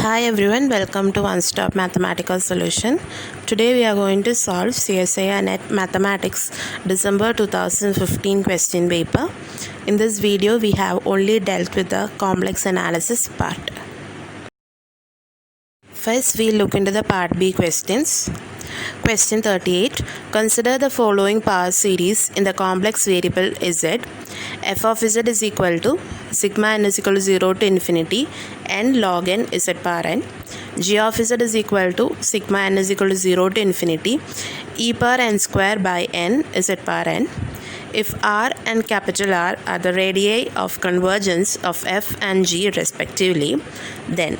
Hi everyone, welcome to One Stop Mathematical Solution. Today we are going to solve CSIR Net Mathematics December 2015 question paper. In this video we have only dealt with the complex analysis part. First we look into the part B questions. Question 38. Consider the following power series in the complex variable z. F of z is equal to sigma n is equal to 0 to infinity n log n z power n. G of z is equal to sigma n is equal to 0 to infinity e power n square by n z power n. If R and capital R are the radii of convergence of f and g respectively, then.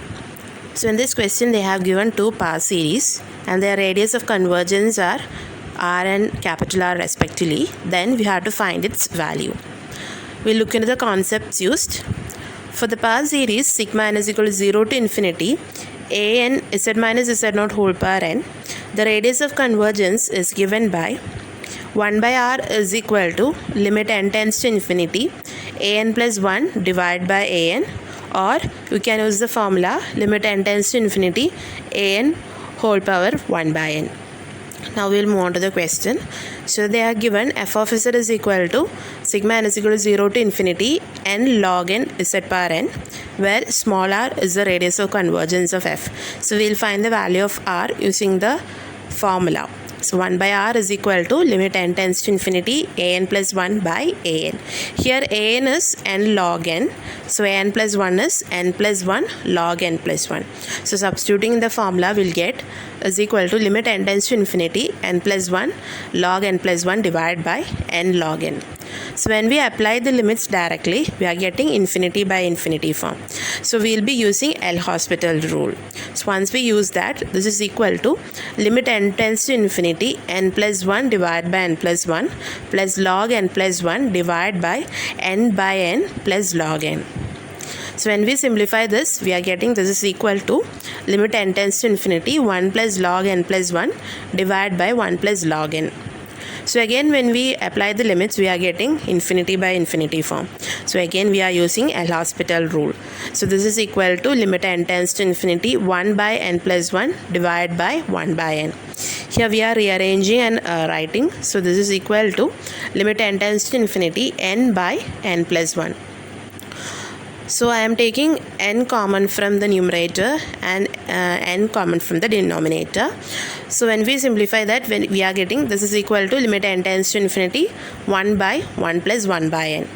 So in this question they have given two power series and their radius of convergence are R and capital R respectively. Then we have to find its value. We'll look into the concepts used. For the power series sigma n is equal to 0 to infinity a n z minus z naught whole power n, the radius of convergence is given by 1 by r is equal to limit n tends to infinity a n plus 1 divided by a n, or we can use the formula limit n tends to infinity a n whole power 1 by n. Now we'll move on to the question. So they are given f of z is equal to sigma n is equal to 0 to infinity n log n z power n, where small r is the radius of convergence of f. So we'll find the value of r using the formula. So 1 by r is equal to limit n tends to infinity a n plus 1 by a n. Here a n is n log n. So a n plus 1 is n plus 1 log n plus 1. So substituting in the formula we'll get is equal to limit n tends to infinity n plus 1 log n plus 1 divided by n log n. So when we apply the limits directly, we are getting infinity by infinity form. So we'll be using L'Hospital rule. So once we use that, this is equal to limit n tends to infinity n plus 1 divided by n plus 1 plus log n plus 1 divided by n plus log n. So when we simplify this, we are getting this is equal to limit n tends to infinity 1 plus log n plus 1 divided by 1 plus log n. So again when we apply the limits, we are getting infinity by infinity form. So again we are using L'Hospital rule. So this is equal to limit n tends to infinity 1 by n plus 1 divided by 1 by n. Here we are rearranging and writing. So this is equal to limit n tends to infinity n by n plus 1. So I am taking n common from the numerator and n common from the denominator. So when we simplify that, when we are getting this is equal to limit n tends to infinity 1 by 1 plus 1 by n.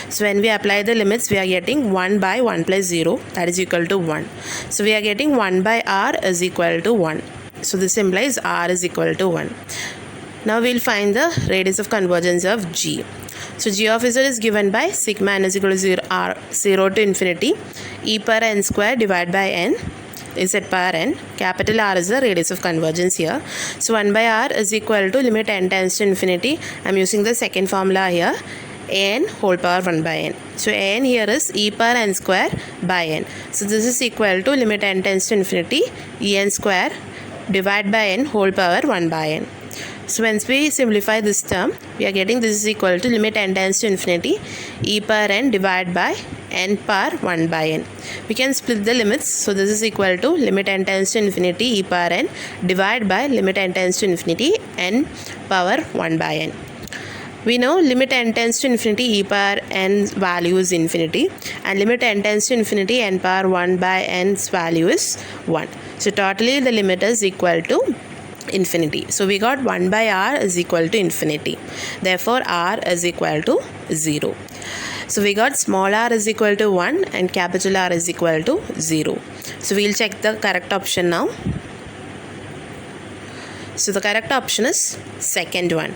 So when we apply the limits, we are getting 1 by 1 plus 0, that is equal to 1. So we are getting 1 by r is equal to 1. So this implies r is equal to 1. Now we will find the radius of convergence of g. So g of z is given by sigma n is equal to 0 to infinity e power n square divided by n z power n. Capital R is the radius of convergence here. So 1 by r is equal to limit n tends to infinity. I am using the second formula here, a n whole power 1 by n. So a n here is e power n square by n. So this is equal to limit n tends to infinity e n square divided by n whole power 1 by n. So once we simplify this term, we are getting this is equal to limit n tends to infinity e power n divided by n power 1 by n. We can split the limits. So this is equal to limit n tends to infinity e power n divided by limit n tends to infinity n power 1 by n. We know limit n tends to infinity e power n's value is infinity and limit n tends to infinity n power 1 by n's value is 1. So totally the limit is equal to infinity. So we got 1 by r is equal to infinity. Therefore r is equal to 0. So we got small r is equal to 1 and capital R is equal to 0. So we'll check the correct option now. So the correct option is second one.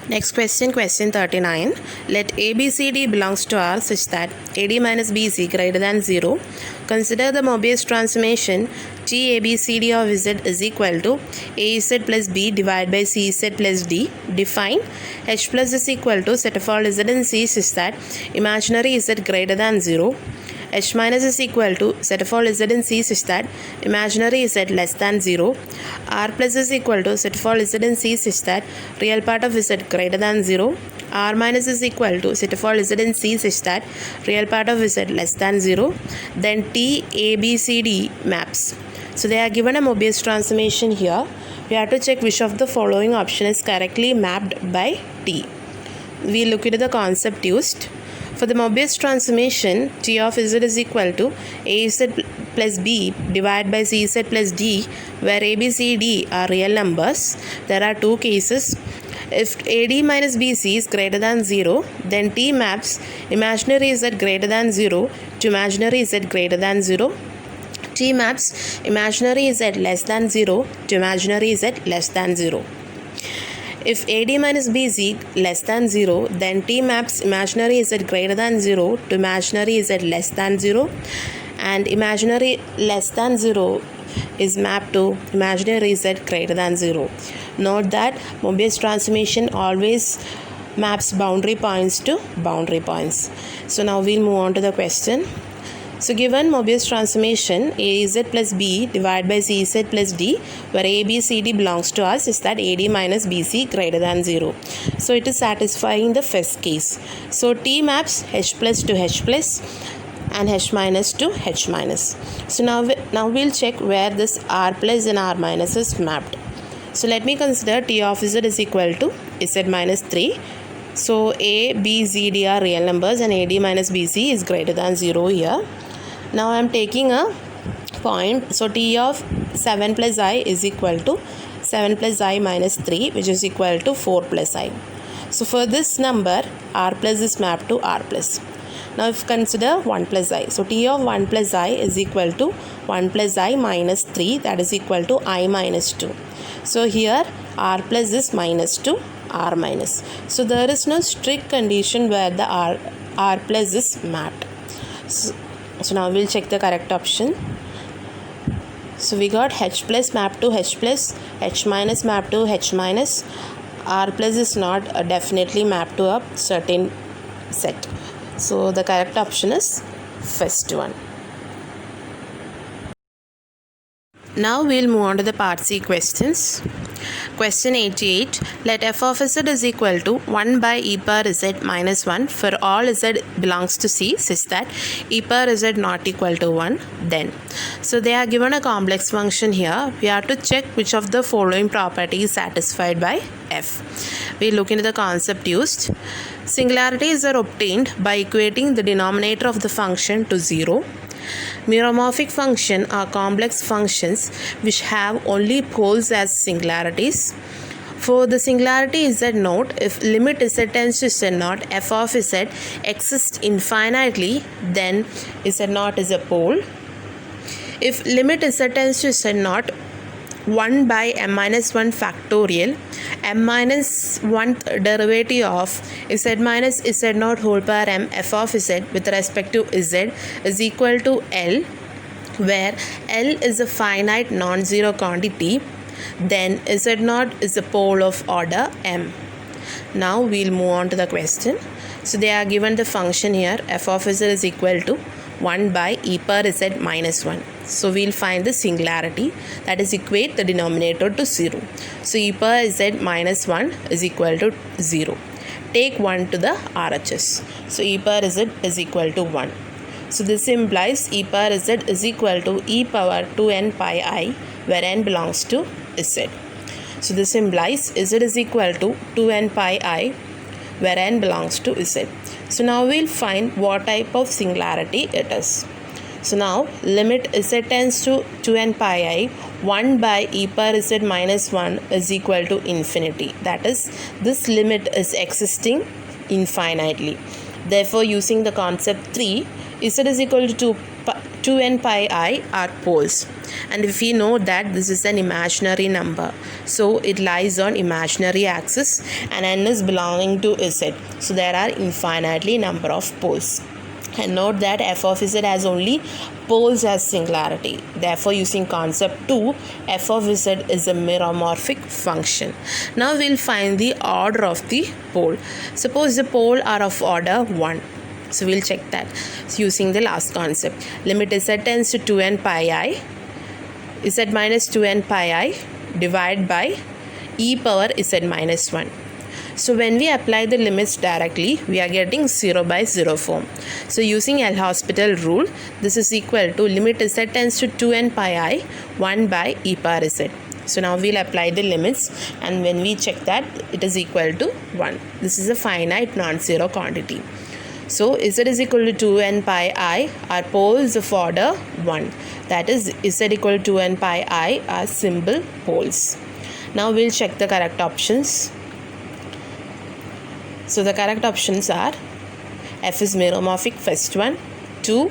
Next question, question 39. Let ABCD belongs to R such that AD minus BC greater than 0. Consider the Mobius transformation TABCD of Z is equal to AZ plus B divided by CZ plus D. Define H plus is equal to set of all Z and C such that imaginary Z greater than 0. H minus is equal to set of all Z and C such that imaginary Z less than 0. R plus is equal to set of all Z and C such that real part of Z greater than 0. r minus is equal to set of all z and c such that real part of z less than 0, then t, a, b, c, d maps. So they are given a Mobius transformation here. We have to check which of the following option is correctly mapped by t. We look into the concept used. For the Mobius transformation, T of z is equal to az plus b divided by cz plus d, where a, b, c, d are real numbers. There are two cases. If ad minus bc is greater than 0, then T maps imaginary z greater than 0 to imaginary z greater than 0. T maps imaginary z less than 0 to imaginary z less than 0. If AD minus BC less than 0, then T maps imaginary z greater than 0 to imaginary z less than 0, and imaginary less than 0 is mapped to imaginary z greater than 0. Note that Mobius transformation always maps boundary points to boundary points. So now we'll move on to the question. So given Mobius transformation Az plus B divided by Cz plus D, where A, B, C, D belongs to us, is that AD minus BC greater than 0. So it is satisfying the first case. So T maps H plus to H plus and H minus to H minus. So now we'll check where this R plus and R minus is mapped. So let me consider T of Z is equal to Z minus 3. So A, B, Z, D are real numbers and AD minus BC is greater than 0 here. Now I am taking a point. So T of 7 plus I is equal to 7 plus I minus 3, which is equal to 4 plus I. So for this number, R plus is mapped to R plus. Now if consider 1 plus I. So T of 1 plus I is equal to 1 plus I minus 3, that is equal to I minus 2. So here R plus is minus 2, R minus. So there is no strict condition where the R plus is mapped. So now we'll check the correct option. So we got H plus mapped to H plus, H minus mapped to H minus. R plus is not definitely mapped to a certain set. So the correct option is first one. Now we'll move on to the part C questions. Question 88. Let f of z is equal to 1 by e power z minus 1 for all z belongs to C such that e power z not equal to 1. Then. So they are given a complex function here. We have to check which of the following property is satisfied by f. We look into the concept used. Singularities are obtained by equating the denominator of the function to 0. Meromorphic functions are complex functions which have only poles as singularities. For the singularity z naught, if limit z tends to z naught, f of z exists infinitely, then z naught is a pole. If limit z tends to z naught, 1 by m minus 1 factorial, m minus 1 derivative of z minus z naught whole power m f of z with respect to z is equal to L, where L is a finite non-zero quantity, then z naught is a pole of order m. Now we'll move on to the question. So they are given the function here, f of z is equal to 1 by e power z minus 1. So we'll find the singularity, that is equate the denominator to 0. So e power z minus 1 is equal to 0. Take 1 to the RHS. So e power z is equal to 1. So this implies e power z is equal to e power 2n pi I, where n belongs to z. So this implies z is equal to 2n pi I, where n belongs to z. So now we'll find what type of singularity it is. So now limit z tends to 2n pi I, 1 by e power z minus 1 is equal to infinity. That is, this limit is existing infinitely. Therefore, using the concept 3, z is equal to 2n pi I are poles. And if we know that this is an imaginary number, so it lies on imaginary axis and n is belonging to z. So there are infinitely number of poles. And note that f of z has only poles as singularity. Therefore, using concept 2, f of z is a meromorphic function. Now we'll find the order of the pole. Suppose the pole are of order 1. So we'll check that. So using the last concept, limit z tends to 2n pi I, z minus 2n pi I divided by e power z minus 1. So when we apply the limits directly, we are getting 0 by 0 form. So using L'Hospital rule, this is equal to limit z tends to 2n pi I 1 by e power z. So now we'll apply the limits, and when we check that, it is equal to 1. This is a finite non-zero quantity. So z is equal to 2n pi I are poles of order 1. That is z equal to 2n pi I are simple poles. Now we'll check the correct options. So the correct options are F is meromorphic, first one, 2,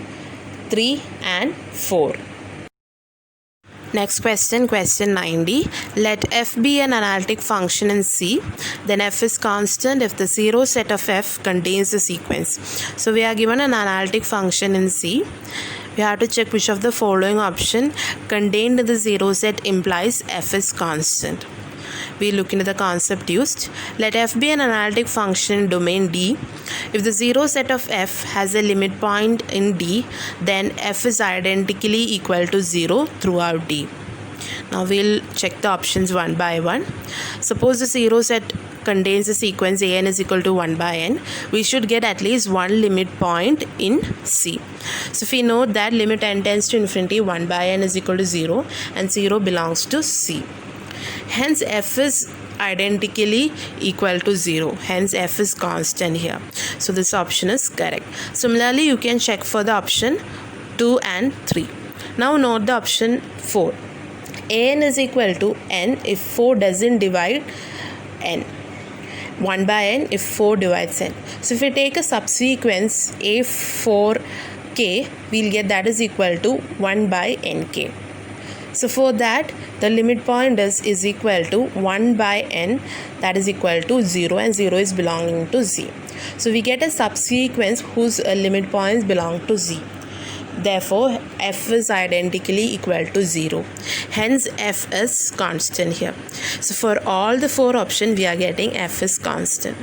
3 and 4. Next question, question 90. Let f be an analytic function in C, then f is constant if the zero set of f contains the sequence. So we are given an analytic function in C. We have to check which of the following option contained in the zero set implies f is constant. We look into the concept used. Let f be an analytic function in domain D. If the zero set of f has a limit point in D, then f is identically equal to 0 throughout D. Now we'll check the options one by one. Suppose the zero set contains the sequence an is equal to 1 by n. We should get at least one limit point in C. So if we note that limit n tends to infinity, 1 by n is equal to 0 and 0 belongs to C. Hence f is identically equal to 0. Hence f is constant here. So this option is correct. Similarly, you can check for the option 2 and 3. Now note the option 4. An is equal to n if 4 doesn't divide n. 1 by n if 4 divides n. So if we take a subsequence a4k, we'll get that is equal to 1 by nk. So for that, the limit point is equal to 1 by n, that is equal to 0, and 0 is belonging to z. So we get a subsequence whose limit points belong to z. Therefore, f is identically equal to 0. Hence, f is constant here. So for all the four options, we are getting f is constant.